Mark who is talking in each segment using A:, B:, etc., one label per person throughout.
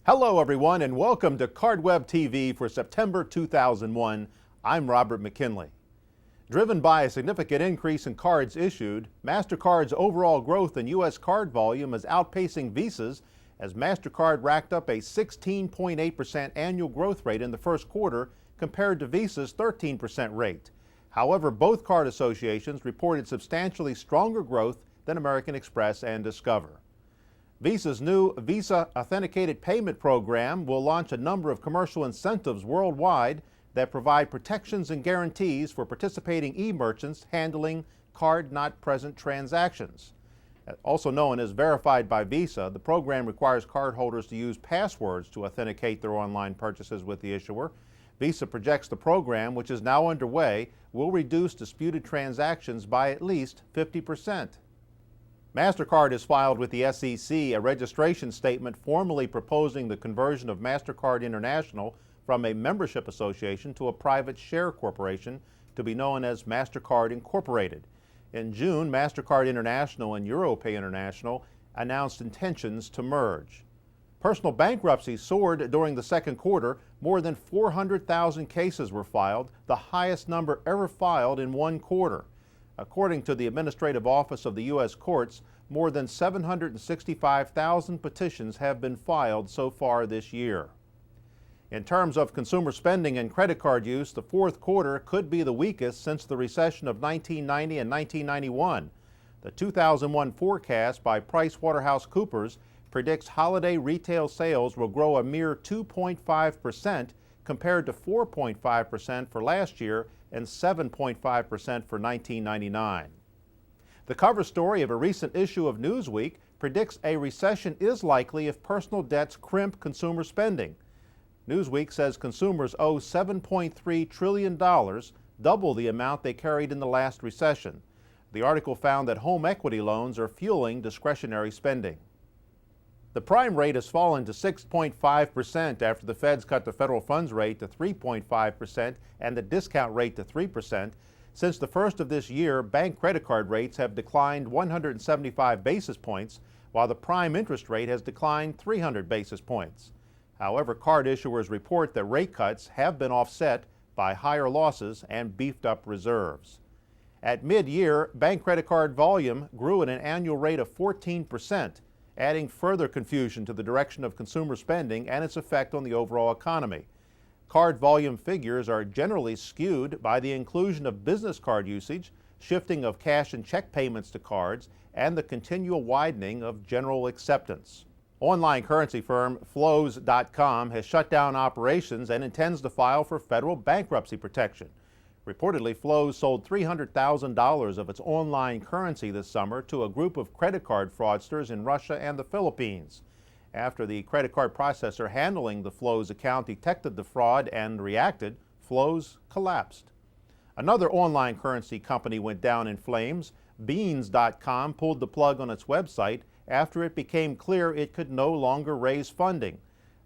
A: Hello everyone and welcome to CardWebTV for September 2001. I'm Robert McKinley. Driven by a significant increase in cards issued, MasterCard's overall growth in U.S. card volume is outpacing Visa's as MasterCard racked up a 16.8% annual growth rate in the first quarter compared to Visa's 13% rate. However, both card associations reported substantially stronger growth than American Express and Discover. Visa's new Visa Authenticated Payment Program will launch a number of commercial incentives worldwide that provide protections and guarantees for participating e-merchants handling card-not-present transactions. Also known as Verified by Visa, the program requires cardholders to use passwords to authenticate their online purchases with the issuer. Visa projects the program, which is now underway, will reduce disputed transactions by at least 50%. MasterCard has filed with the SEC a registration statement formally proposing the conversion of MasterCard International from a membership association to a private share corporation to be known as MasterCard Incorporated. In June, MasterCard International and Europay International announced intentions to merge. Personal bankruptcy soared during the second quarter. More than 400,000 cases were filed, the highest number ever filed in one quarter. According to the Administrative Office of the U.S. Courts, more than 765,000 petitions have been filed so far this year. In terms of consumer spending and credit card use, the fourth quarter could be the weakest since the recession of 1990 and 1991. The 2001 forecast by PricewaterhouseCoopers predicts holiday retail sales will grow a mere 2.5% compared to 4.5% for last year and 7.5% for 1999. The cover story of a recent issue of Newsweek predicts a recession is likely if personal debts crimp consumer spending. Newsweek says consumers owe $7.3 trillion, double the amount they carried in the last recession. The article found that home equity loans are fueling discretionary spending. The prime rate has fallen to 6.5% after the Feds cut the federal funds rate to 3.5% and the discount rate to 3%. Since the first of this year, bank credit card rates have declined 175 basis points, while the prime interest rate has declined 300 basis points. However, card issuers report that rate cuts have been offset by higher losses and beefed up reserves. At mid-year, bank credit card volume grew at an annual rate of 14%. Adding further confusion to the direction of consumer spending and its effect on the overall economy. Card volume figures are generally skewed by the inclusion of business card usage, shifting of cash and check payments to cards, and the continual widening of general acceptance. Online currency firm Flows.com has shut down operations and intends to file for federal bankruptcy protection. Reportedly, Flows sold $300,000 of its online currency this summer to a group of credit card fraudsters in Russia and the Philippines. After the credit card processor handling the Flows account detected the fraud and reacted, Flows collapsed. Another online currency company went down in flames. Beans.com pulled the plug on its website after it became clear it could no longer raise funding.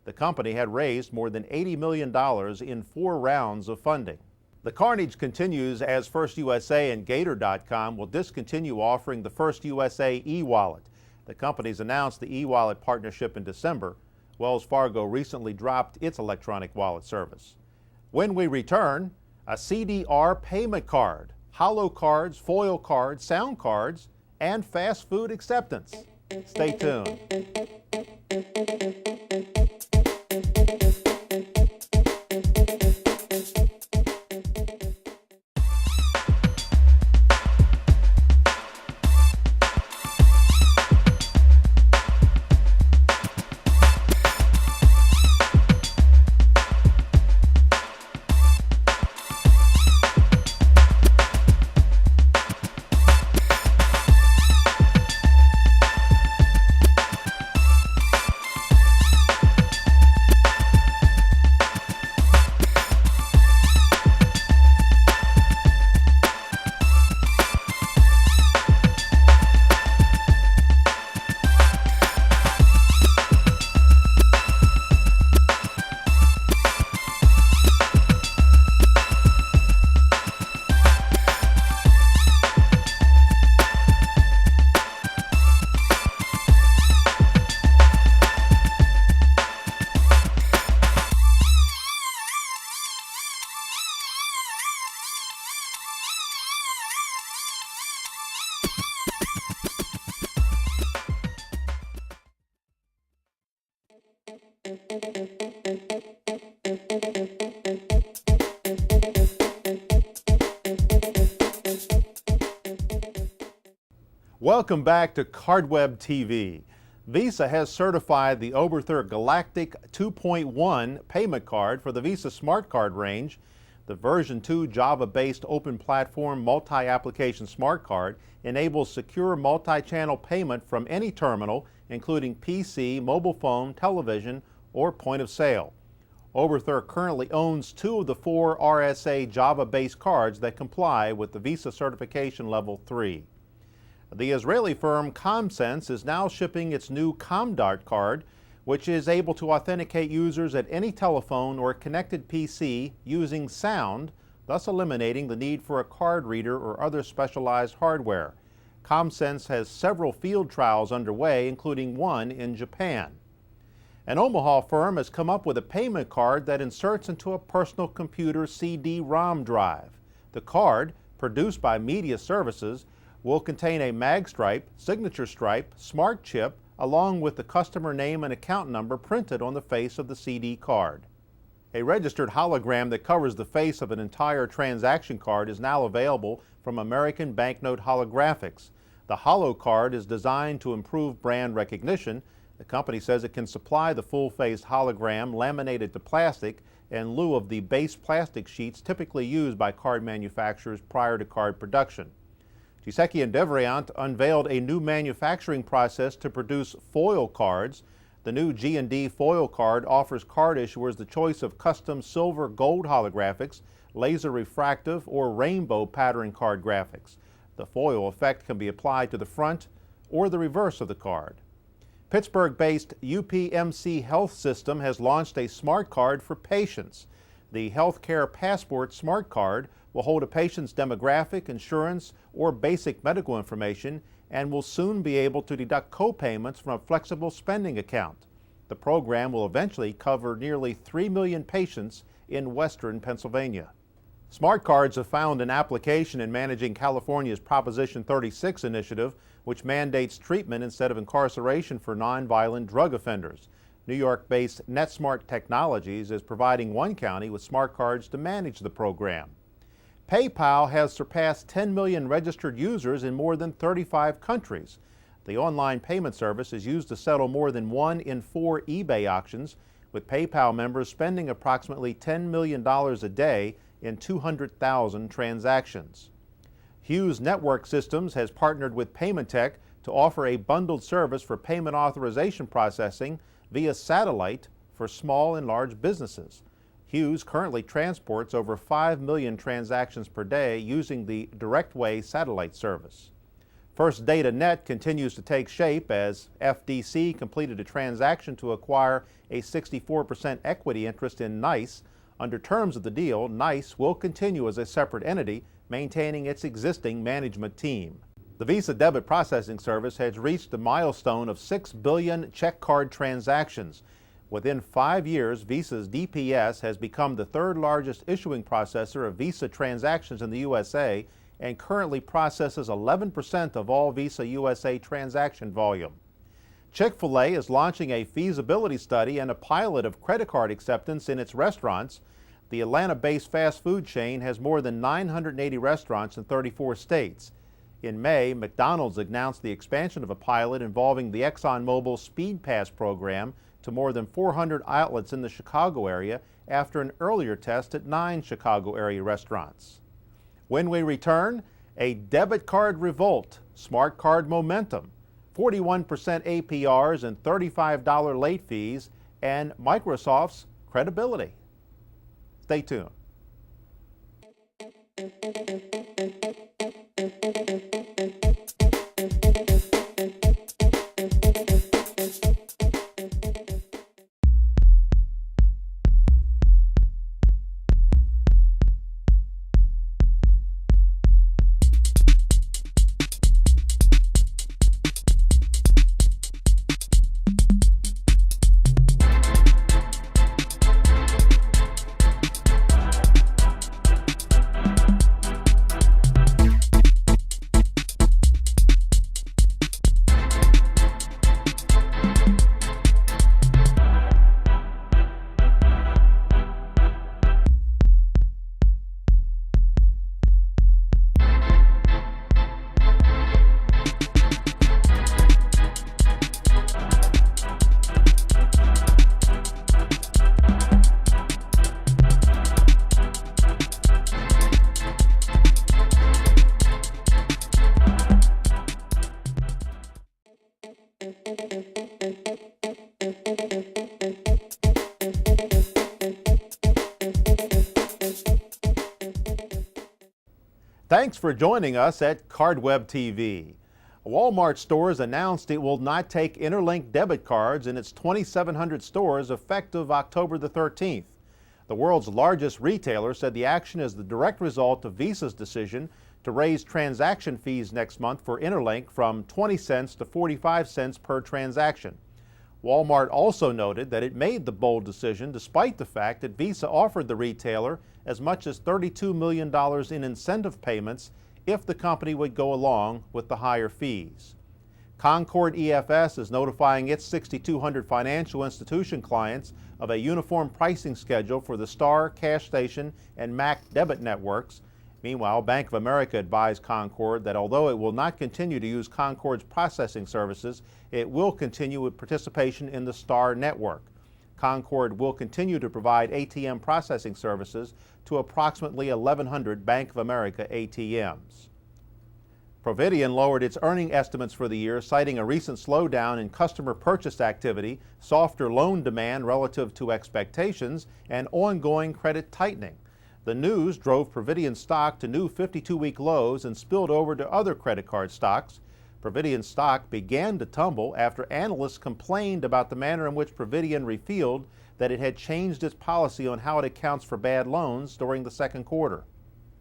A: The company had raised more than $80 million in 4 rounds of funding. The carnage continues as First USA and Gator.com will discontinue offering the First USA e-wallet. The companies announced the e-wallet partnership in December. Wells Fargo recently dropped its electronic wallet service. When we return, a CDR payment card, hollow cards, foil cards, sound cards, and fast food acceptance. Stay tuned. Welcome back to CardWeb TV. Visa has certified the Oberthur Galactic 2.1 payment card for the Visa Smart Card range. The version 2 Java-based open platform multi-application smart card enables secure multi-channel payment from any terminal, including PC, mobile phone, television, or point of sale. Oberthur currently owns 2 of the 4 RSA Java-based cards that comply with the Visa certification level 3. The Israeli firm ComSense is now shipping its new ComDart card, which is able to authenticate users at any telephone or connected PC using sound, thus eliminating the need for a card reader or other specialized hardware. ComSense has several field trials underway, including one in Japan. An Omaha firm has come up with a payment card that inserts into a personal computer CD-ROM drive. The card, produced by Media Services, will contain a mag stripe, signature stripe, smart chip, along with the customer name and account number printed on the face of the CD card. A registered hologram that covers the face of an entire transaction card is now available from American Banknote Holographics. The Holo card is designed to improve brand recognition. The company says it can supply the full-face hologram laminated to plastic in lieu of the base plastic sheets typically used by card manufacturers prior to card production. Giesecke & Devrient unveiled a new manufacturing process to produce foil cards. The new G&D foil card offers card issuers the choice of custom silver gold holographics, laser refractive, or rainbow pattern card graphics. The foil effect can be applied to the front or the reverse of the card. Pittsburgh-based UPMC Health System has launched a smart card for patients. The Healthcare Passport Smart Card will hold a patient's demographic, insurance, or basic medical information and will soon be able to deduct co-payments from a flexible spending account. The program will eventually cover nearly 3 million patients in western Pennsylvania. Smart cards have found an application in managing California's Proposition 36 initiative, which mandates treatment instead of incarceration for nonviolent drug offenders. New York-based NetSmart Technologies is providing one county with smart cards to manage the program. PayPal has surpassed 10 million registered users in more than 35 countries. The online payment service is used to settle more than 1 in 4 eBay auctions, with PayPal members spending approximately $10 million a day in 200,000 transactions. Hughes Network Systems has partnered with Paymentech to offer a bundled service for payment authorization processing via satellite for small and large businesses. Hughes currently transports over 5 million transactions per day using the DirectWay satellite service. First Data Net continues to take shape as FDC completed a transaction to acquire a 64% equity interest in NICE. Under terms of the deal, NICE will continue as a separate entity, maintaining its existing management team. The Visa debit processing service has reached the milestone of 6 billion check card transactions. Within 5 years, Visa's DPS has become the 3rd largest issuing processor of Visa transactions in the USA and currently processes 11% of all Visa USA transaction volume. Chick-fil-A is launching a feasibility study and a pilot of credit card acceptance in its restaurants. The Atlanta-based fast food chain has more than 980 restaurants in 34 states. In May, McDonald's announced the expansion of a pilot involving the ExxonMobil Speed Pass program to more than 400 outlets in the Chicago area after an earlier test at 9 Chicago area restaurants. When we return, a debit card revolt, smart card momentum, 41% APRs and $35 late fees, and Microsoft's credibility. Stay tuned. Thanks for joining us at CardWebTV. Walmart stores announced it will not take Interlink debit cards in its 2,700 stores effective October the 13th. The world's largest retailer said the action is the direct result of Visa's decision to raise transaction fees next month for Interlink from 20 cents to 45 cents per transaction. Walmart also noted that it made the bold decision despite the fact that Visa offered the retailer as much as $32 million in incentive payments if the company would go along with the higher fees. Concord EFS is notifying its 6,200 financial institution clients of a uniform pricing schedule for the Star, Cash Station, and MAC debit networks. Meanwhile, Bank of America advised Concord that although it will not continue to use Concord's processing services, it will continue with participation in the Star network. Concord will continue to provide ATM processing services to approximately 1,100 Bank of America ATMs. Providian lowered its earning estimates for the year, citing a recent slowdown in customer purchase activity, softer loan demand relative to expectations, and ongoing credit tightening. The news drove Providian stock to new 52-week lows and spilled over to other credit card stocks. Providian stock began to tumble after analysts complained about the manner in which Providian revealed that it had changed its policy on how it accounts for bad loans during the second quarter.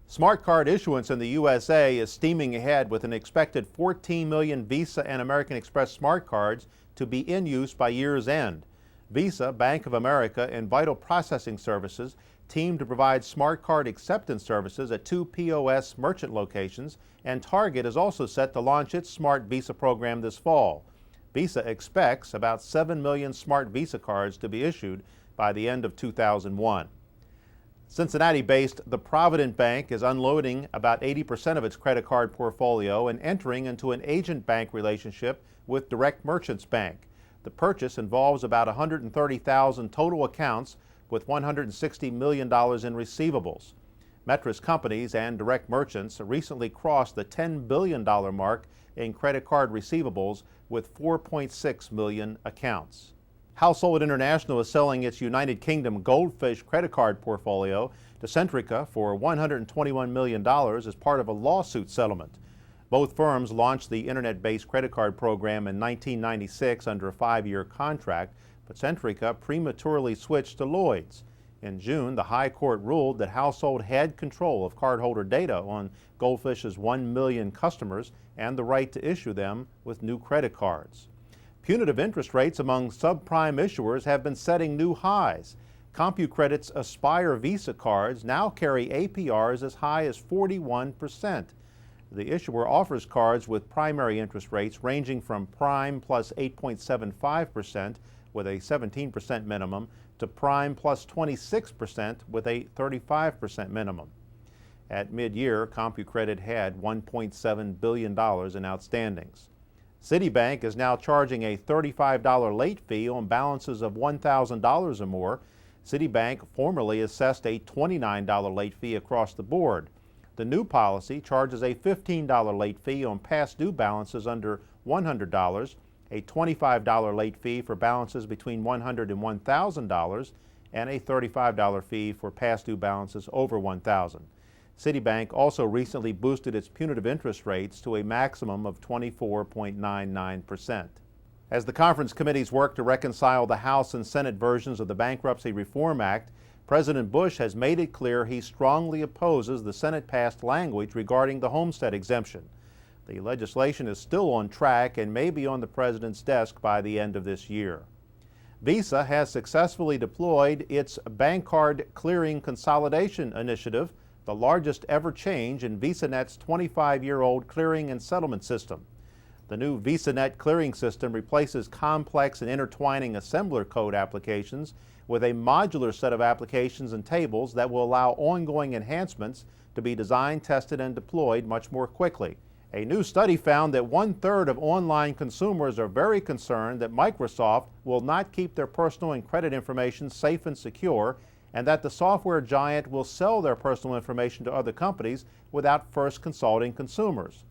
A: Smart card issuance in the USA is steaming ahead with an expected 14 million Visa and American Express smart cards to be in use by year's end. Visa, Bank of America, and Vital Processing Services teamed to provide smart card acceptance services at 2 POS merchant locations, and Target is also set to launch its Smart Visa program this fall. Visa expects about 7 million Smart Visa cards to be issued by the end of 2001. Cincinnati-based The Provident Bank is unloading about 80% of its credit card portfolio and entering into an agent bank relationship with Direct Merchants Bank. The purchase involves about 130,000 total accounts with $160 million in receivables. Metris Companies and Direct Merchants recently crossed the $10 billion mark in credit card receivables with 4.6 million accounts. Household International is selling its United Kingdom Goldfish credit card portfolio to Centrica for $121 million as part of a lawsuit settlement. Both firms launched the internet-based credit card program in 1996 under a 5-year contract, but Centrica prematurely switched to Lloyd's. In June, the High Court ruled that Household had control of cardholder data on Goldfish's 1 million customers and the right to issue them with new credit cards. Punitive interest rates among subprime issuers have been setting new highs. CompuCredit's Aspire Visa cards now carry APRs as high as 41%. The issuer offers cards with primary interest rates ranging from prime plus 8.75% with a 17% minimum to prime plus 26% with a 35% minimum. At mid-year, CompuCredit had $1.7 billion in outstandings. Citibank is now charging a $35 late fee on balances of $1,000 or more. Citibank formerly assessed a $29 late fee across the board. The new policy charges a $15 late fee on past due balances under $100, a $25 late fee for balances between $100 and $1,000, and a $35 fee for past due balances over $1,000. Citibank also recently boosted its punitive interest rates to a maximum of 24.99%. As the conference committees work to reconcile the House and Senate versions of the Bankruptcy Reform Act, President Bush has made it clear he strongly opposes the Senate-passed language regarding the homestead exemption. The legislation is still on track and may be on the president's desk by the end of this year. Visa has successfully deployed its bank card clearing consolidation initiative, the largest ever change in VisaNet's 25-year-old clearing and settlement system. The new VisaNet clearing system replaces complex and intertwining assembler code applications with a modular set of applications and tables that will allow ongoing enhancements to be designed, tested, and deployed much more quickly. A new study found that 1/3 of online consumers are very concerned that Microsoft will not keep their personal and credit information safe and secure, and that the software giant will sell their personal information to other companies without first consulting consumers.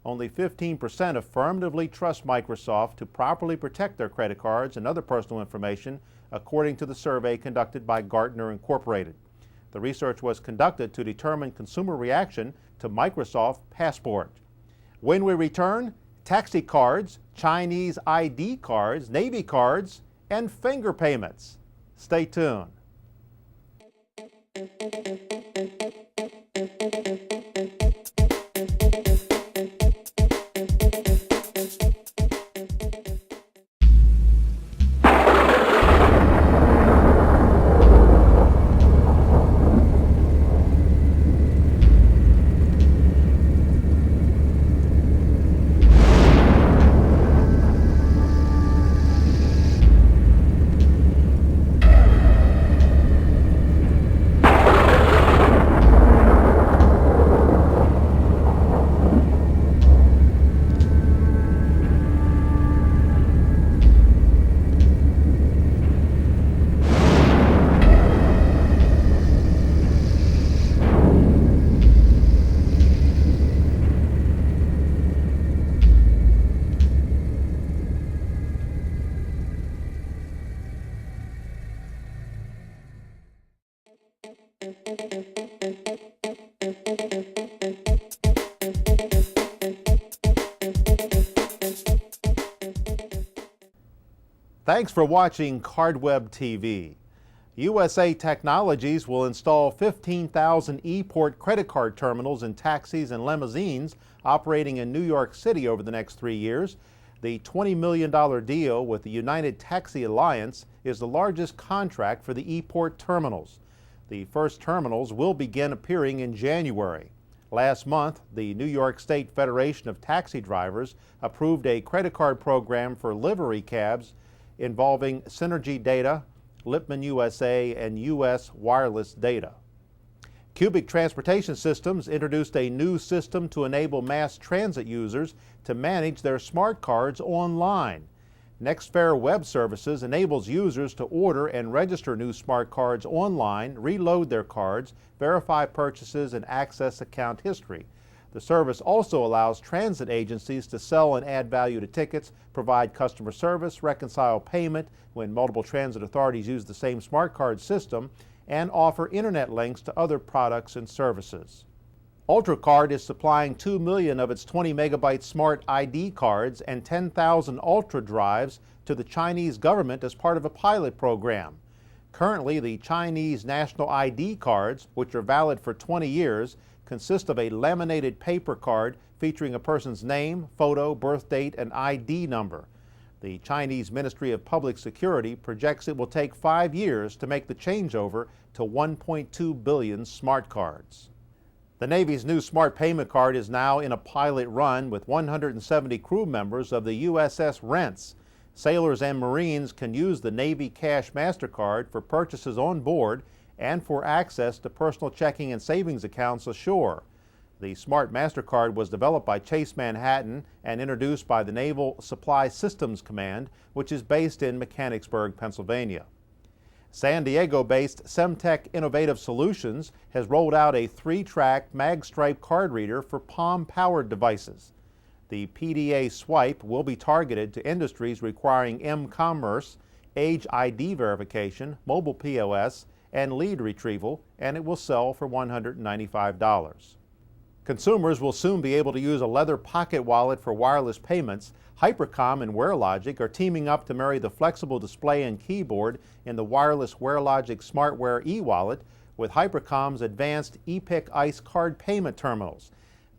A: Only 15% affirmatively trust Microsoft to properly protect their credit cards and other personal information, according to the survey conducted by Gartner Incorporated. The research was conducted to determine consumer reaction to Microsoft Passport. When we return, taxi cards, Chinese ID cards, Navy cards, and finger payments. Stay tuned. Thanks for watching CardWebTV. USA Technologies will install 15,000 ePort credit card terminals in taxis and limousines operating in New York City over the next 3 years. The $20 million deal with the United Taxi Alliance is the largest contract for the ePort terminals. The first terminals will begin appearing in January. Last month, the New York State Federation of Taxi Drivers approved a credit card program for livery cabs involving Synergy Data, Lipman USA, and U.S. Wireless Data. Cubic Transportation Systems introduced a new system to enable mass transit users to manage their smart cards online. NextFare Web Services enables users to order and register new smart cards online, reload their cards, verify purchases, and access account history. The service also allows transit agencies to sell and add value to tickets, provide customer service, reconcile payment when multiple transit authorities use the same smart card system, and offer internet links to other products and services. UltraCard is supplying 2 million of its 20 megabyte smart ID cards and 10,000 Ultra drives to the Chinese government as part of a pilot program. Currently, the Chinese national ID cards, which are valid for 20 years, consist of a laminated paper card featuring a person's name, photo, birth date, and ID number. The Chinese Ministry of Public Security projects it will take 5 years to make the changeover to 1.2 billion smart cards. The Navy's new smart payment card is now in a pilot run with 170 crew members of the USS Rents. Sailors and Marines can use the Navy Cash MasterCard for purchases on board and for access to personal checking and savings accounts ashore. The Smart MasterCard was developed by Chase Manhattan and introduced by the Naval Supply Systems Command, which is based in Mechanicsburg, Pennsylvania. San Diego-based Semtech Innovative Solutions has rolled out a 3-track mag-stripe card reader for Palm-powered devices. The PDA Swipe will be targeted to industries requiring m-commerce, age ID verification, mobile POS, and lead retrieval, and it will sell for $195. Consumers will soon be able to use a leather pocket wallet for wireless payments. Hypercom and WearLogic are teaming up to marry the flexible display and keyboard in the wireless WearLogic SmartWear e-wallet with Hypercom's advanced ePIC ICE card payment terminals.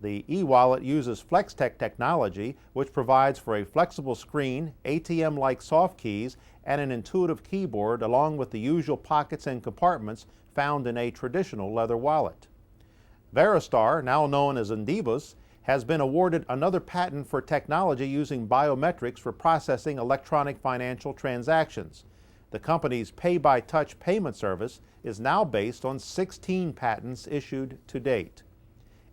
A: The e-wallet uses FlexTech technology, which provides for a flexible screen, ATM-like soft keys, and an intuitive keyboard along with the usual pockets and compartments found in a traditional leather wallet. Veristar, now known as Indibus, has been awarded another patent for technology using biometrics for processing electronic financial transactions. The company's pay-by-touch payment service is now based on 16 patents issued to date.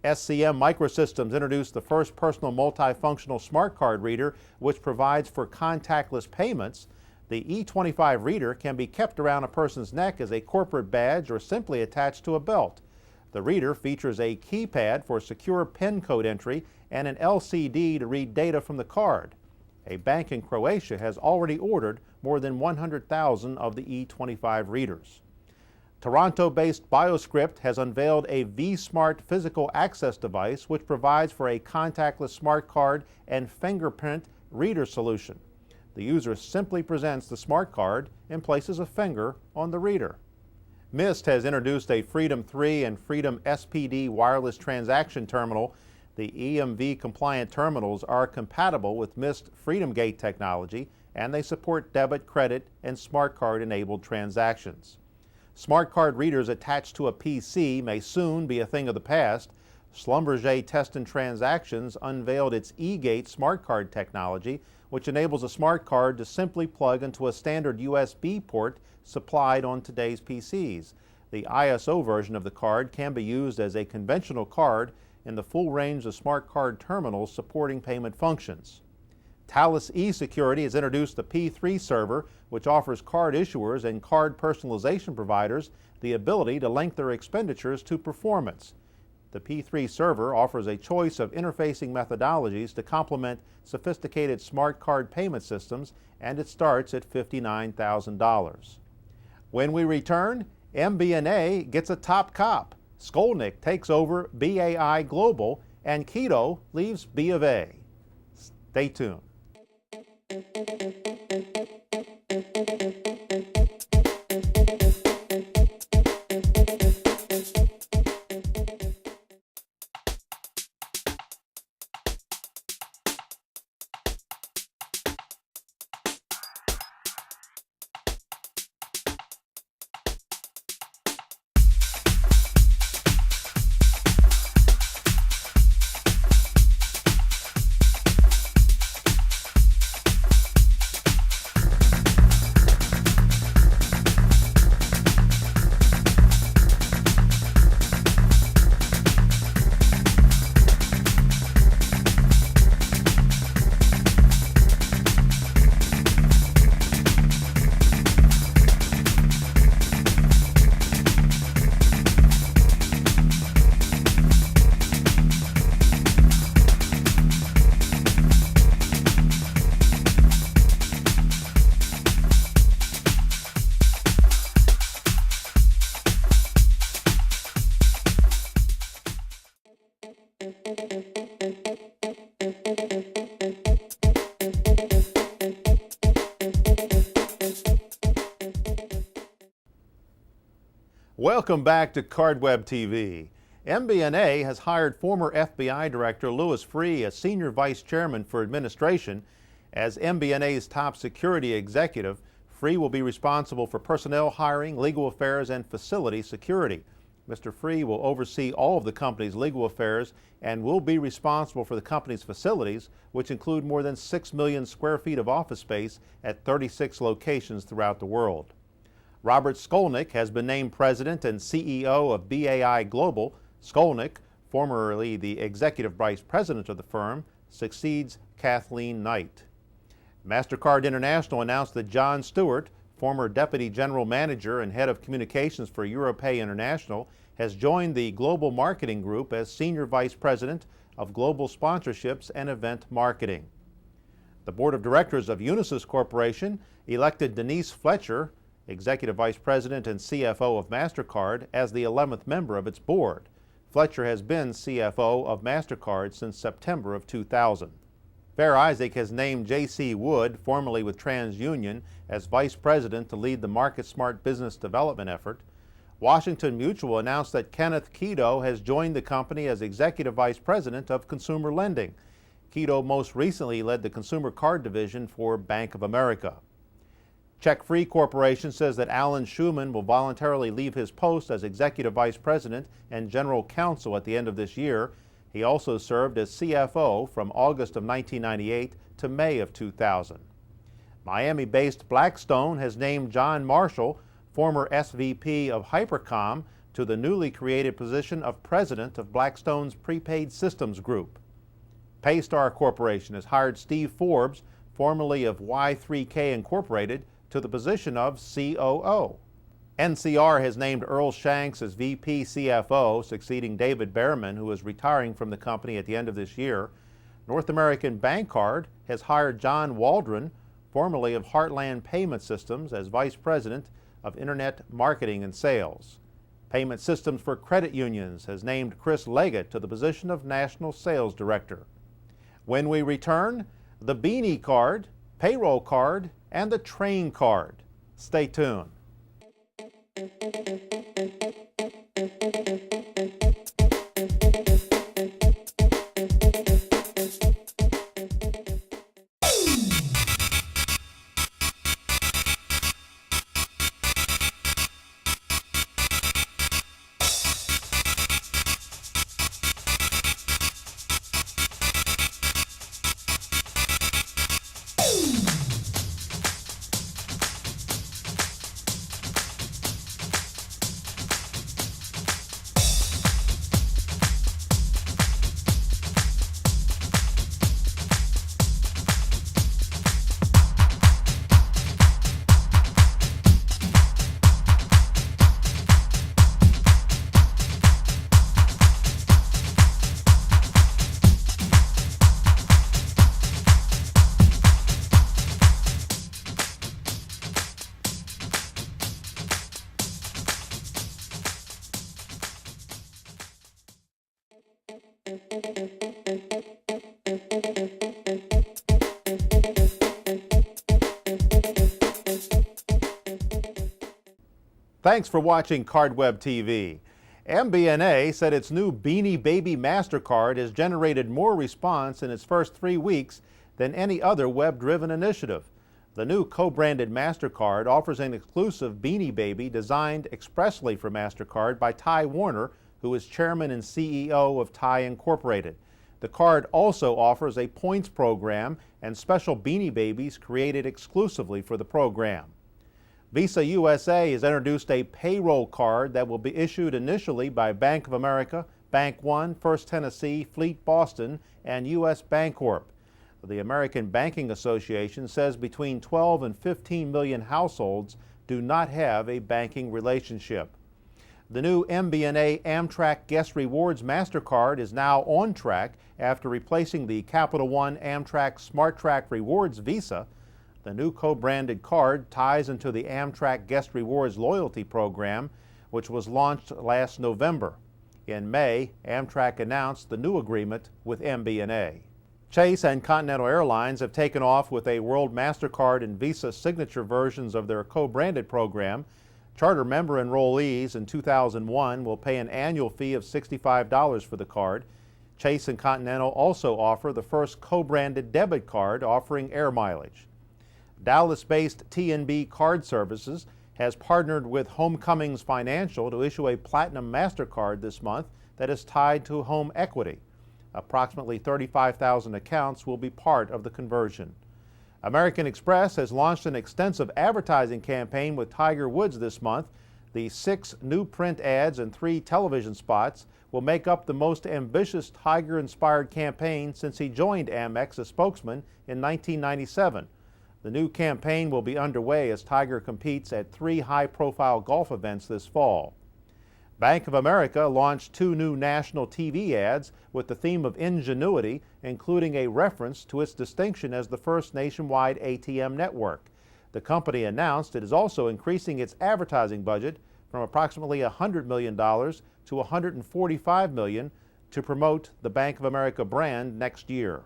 A: SCM Microsystems introduced the first personal multifunctional smart card reader, which provides for contactless payments. The E25 reader can be kept around a person's neck as a corporate badge or simply attached to a belt. The reader features a keypad for secure PIN code entry and an LCD to read data from the card. A bank in Croatia has already ordered more than 100,000 of the E25 readers. Toronto-based BioScript has unveiled a V-Smart physical access device which provides for a contactless smart card and fingerprint reader solution. The user simply presents the smart card and places a finger on the reader. Mist has introduced a Freedom 3 and Freedom SPD wireless transaction terminal. The EMV-compliant terminals are compatible with Mist Freedom Gate technology, and they support debit, credit, and smart card-enabled transactions. Smart card readers attached to a PC may soon be a thing of the past. Schlumberger Test and Transactions unveiled its eGate smart card technology, which enables a smart card to simply plug into a standard USB port supplied on today's PCs. The ISO version of the card can be used as a conventional card in the full range of smart card terminals supporting payment functions. Thales eSecurity has introduced the P3 server, which offers card issuers and card personalization providers the ability to link their expenditures to performance. The P3 server offers a choice of interfacing methodologies to complement sophisticated smart card payment systems, and it starts at $59,000. When we return, MBNA gets a top cop. Skolnick takes over BAI Global, and Kido leaves B of A. Stay tuned. Welcome back to CardWebTV. MBNA has hired former FBI Director Louis Freeh as Senior Vice Chairman for Administration. As MBNA's top security executive, Freeh will be responsible for personnel hiring, legal affairs, and facility security. Mr. Freeh will oversee all of the company's legal affairs and will be responsible for the company's facilities, which include more than 6 million square feet of office space at 36 locations throughout the world. Robert Skolnick has been named President and CEO of BAI Global. Skolnick, formerly the Executive Vice President of the firm, succeeds Kathleen Knight. MasterCard International announced that John Stuart, former Deputy General Manager and Head of Communications for Europay International, has joined the Global Marketing Group as Senior Vice President of Global Sponsorships and Event Marketing. The Board of Directors of Unisys Corporation elected Denise Fletcher, Executive Vice President and CFO of MasterCard, as the 11th member of its board. Fletcher has been CFO of MasterCard since September of 2000. Fair Isaac has named J.C. Wood, formerly with TransUnion, as Vice President to lead the Market Smart business development effort. Washington Mutual announced that Kenneth Kido has joined the company as Executive Vice President of Consumer Lending. Kido most recently led the consumer card division for Bank of America. Check Free Corporation says that Alan Shulman will voluntarily leave his post as Executive Vice President and General Counsel at the end of this year. He also served as CFO from August of 1998 to May of 2000. Miami-based Blackstone has named John Marshall, former SVP of Hypercom, to the newly created position of President of Blackstone's Prepaid Systems Group. Paystar Corporation has hired Steve Forbes, formerly of Y3K Incorporated, to the position of COO. NCR has named Earl Shanks as VP CFO, succeeding David Behrman, who is retiring from the company at the end of this year. North American Bankcard has hired John Waldron, formerly of Heartland Payment Systems, as Vice President of Internet Marketing and Sales. Payment Systems for Credit Unions has named Chris Legett to the position of National Sales Director. When we return, the Beanie Card, Payroll Card, and the Train Card. Stay tuned. Thanks for watching CardWeb TV. MBNA said its new Beanie Baby MasterCard has generated more response in its first 3 weeks than any other web-driven initiative. The new co-branded MasterCard offers an exclusive Beanie Baby designed expressly for MasterCard by Ty Warner, who is chairman and CEO of Ty Incorporated. The card also offers a points program and special Beanie Babies created exclusively for the program. Visa USA has introduced a payroll card that will be issued initially by Bank of America, Bank One, First Tennessee, Fleet Boston, and U.S. Bancorp. The American Banking Association says between 12 and 15 million households do not have a banking relationship. The new MBNA Amtrak Guest Rewards MasterCard is now on track after replacing the Capital One Amtrak SmartTrack Rewards Visa. The new co-branded card ties into the Amtrak Guest Rewards loyalty program, which was launched last November. In May, Amtrak announced the new agreement with MBNA. Chase and Continental Airlines have taken off with a World MasterCard and Visa signature versions of their co-branded program. Charter member enrollees in 2001 will pay an annual fee of $65 for the card. Chase and Continental also offer the first co-branded debit card offering air mileage. Dallas-based TNB Card Services has partnered with Homecomings Financial to issue a Platinum MasterCard this month that is tied to home equity. Approximately 35,000 accounts will be part of the conversion. American Express has launched an extensive advertising campaign with Tiger Woods this month. The 6 new print ads and 3 television spots will make up the most ambitious Tiger-inspired campaign since he joined Amex as spokesman in 1997. The new campaign will be underway as Tiger competes at 3 high-profile golf events this fall. Bank of America launched 2 new national TV ads with the theme of ingenuity, including a reference to its distinction as the first nationwide ATM network. The company announced it is also increasing its advertising budget from approximately $100 million to $145 million to promote the Bank of America brand next year.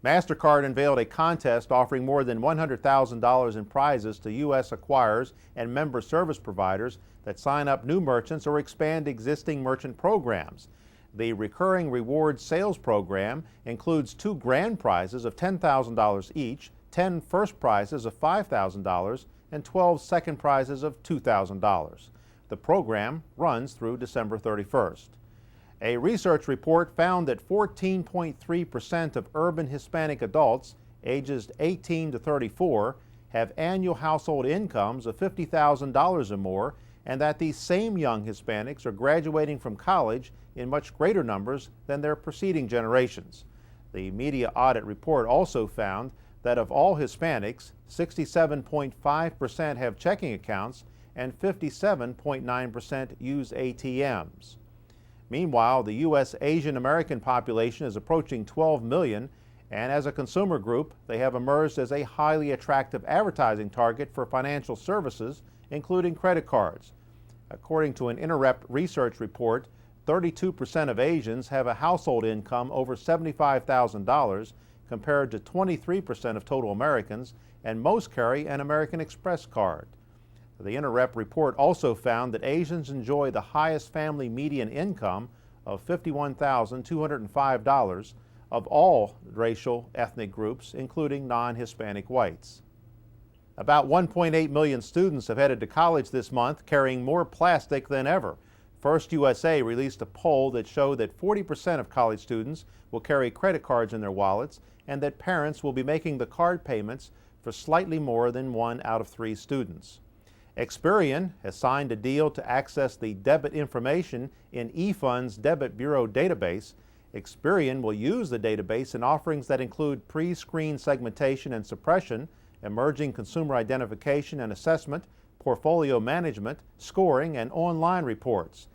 A: MasterCard unveiled a contest offering more than $100,000 in prizes to U.S. acquirers and member service providers that sign up new merchants or expand existing merchant programs. The recurring rewards sales program includes 2 grand prizes of $10,000 each, 10 first prizes of $5,000, and 12 second prizes of $2,000. The program runs through December 31st. A research report found that 14.3% of urban Hispanic adults ages 18 to 34 have annual household incomes of $50,000 or more, and that these same young Hispanics are graduating from college in much greater numbers than their preceding generations. The media audit report also found that of all Hispanics, 67.5% have checking accounts and 57.9% use ATMs. Meanwhile, the U.S. Asian American population is approaching 12 million, and as a consumer group, they have emerged as a highly attractive advertising target for financial services, including credit cards. According to an Interrep research report, 32% of Asians have a household income over $75,000 compared to 23% of total Americans, and most carry an American Express card. The Interrep report also found that Asians enjoy the highest family median income of $51,205 of all racial ethnic groups, including non-Hispanic whites. About 1.8 million students have headed to college this month carrying more plastic than ever. First USA released a poll that showed that 40% of college students will carry credit cards in their wallets and that parents will be making the card payments for slightly more than 1 out of 3 students. Experian has signed a deal to access the debit information in eFund's Debit Bureau database. Experian will use the database in offerings that include pre-screen segmentation and suppression, emerging consumer identification and assessment, portfolio management, scoring, and online reports.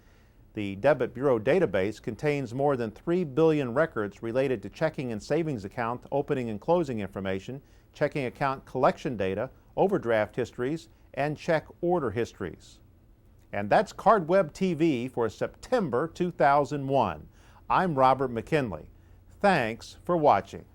A: The Debit Bureau database contains more than 3 billion records related to checking and savings account opening and closing information, checking account collection data, overdraft histories, and check order histories. And that's CardWebTV for September 2001. I'm Robert McKinley. Thanks for watching.